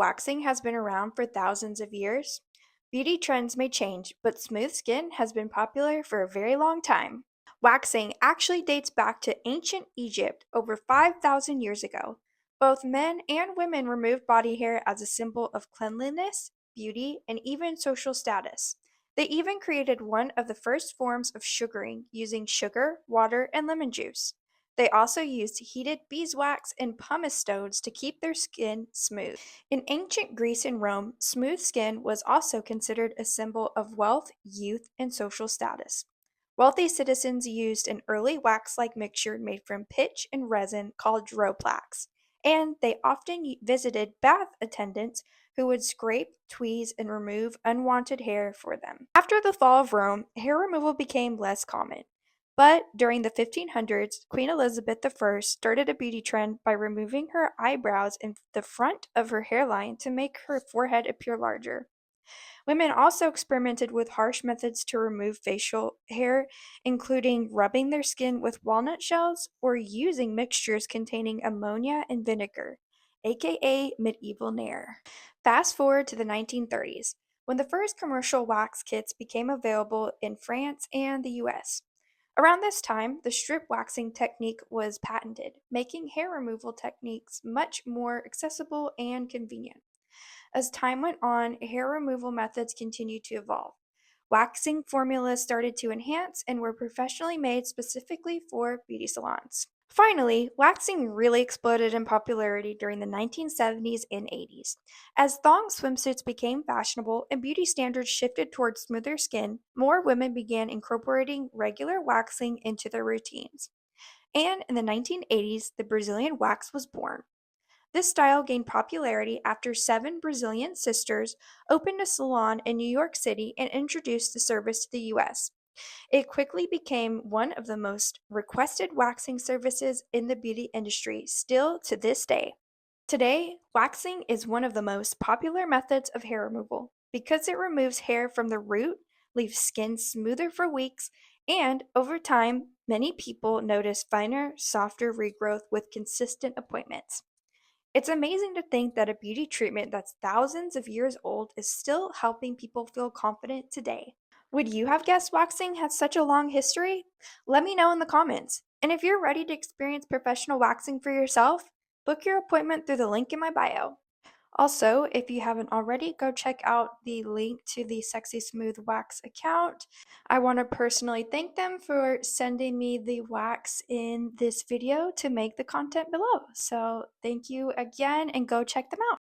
waxing has been around for thousands of years, beauty trends may change, but smooth skin has been popular for a very long time. Waxing actually dates back to ancient Egypt over 5,000 years ago. Both men and women removed body hair as a symbol of cleanliness, beauty, and even social status. They even created one of the first forms of sugaring using sugar, water, and lemon juice. They also used heated beeswax and pumice stones to keep their skin smooth. In ancient Greece and Rome, smooth skin was also considered a symbol of wealth, youth, and social status. Wealthy citizens used an early wax-like mixture made from pitch and resin called Droplax, and they often visited bath attendants who would scrape, tweeze, and remove unwanted hair for them. After the fall of Rome, hair removal became less common. But during the 1500s, Queen Elizabeth I started a beauty trend by removing her eyebrows and the front of her hairline to make her forehead appear larger. Women also experimented with harsh methods to remove facial hair, including rubbing their skin with walnut shells or using mixtures containing ammonia and vinegar, aka medieval Nair. Fast forward to the 1930s, when the first commercial wax kits became available in France and the US. Around this time, the strip waxing technique was patented, making hair removal techniques much more accessible and convenient. As time went on, hair removal methods continued to evolve. Waxing formulas started to enhance and were professionally made specifically for beauty salons. Finally, waxing really exploded in popularity during the 1970s and 80s. As thong swimsuits became fashionable and beauty standards shifted towards smoother skin, more women began incorporating regular waxing into their routines. And in the 1980s, the Brazilian wax was born. This style gained popularity after seven Brazilian sisters opened a salon in New York City and introduced the service to the US. It quickly became one of the most requested waxing services in the beauty industry, still to this day. Today, waxing is one of the most popular methods of hair removal because it removes hair from the root, leaves skin smoother for weeks, and over time, many people notice finer, softer regrowth with consistent appointments. It's amazing to think that a beauty treatment that's thousands of years old is still helping people feel confident today. Would you have guessed waxing had such a long history? Let me know in the comments. And if you're ready to experience professional waxing for yourself, book your appointment through the link in my bio. Also, if you haven't already, go check out the link to the Sexy Smooth Wax account. I want to personally thank them for sending me the wax in this video to make the content below. So thank you again and go check them out.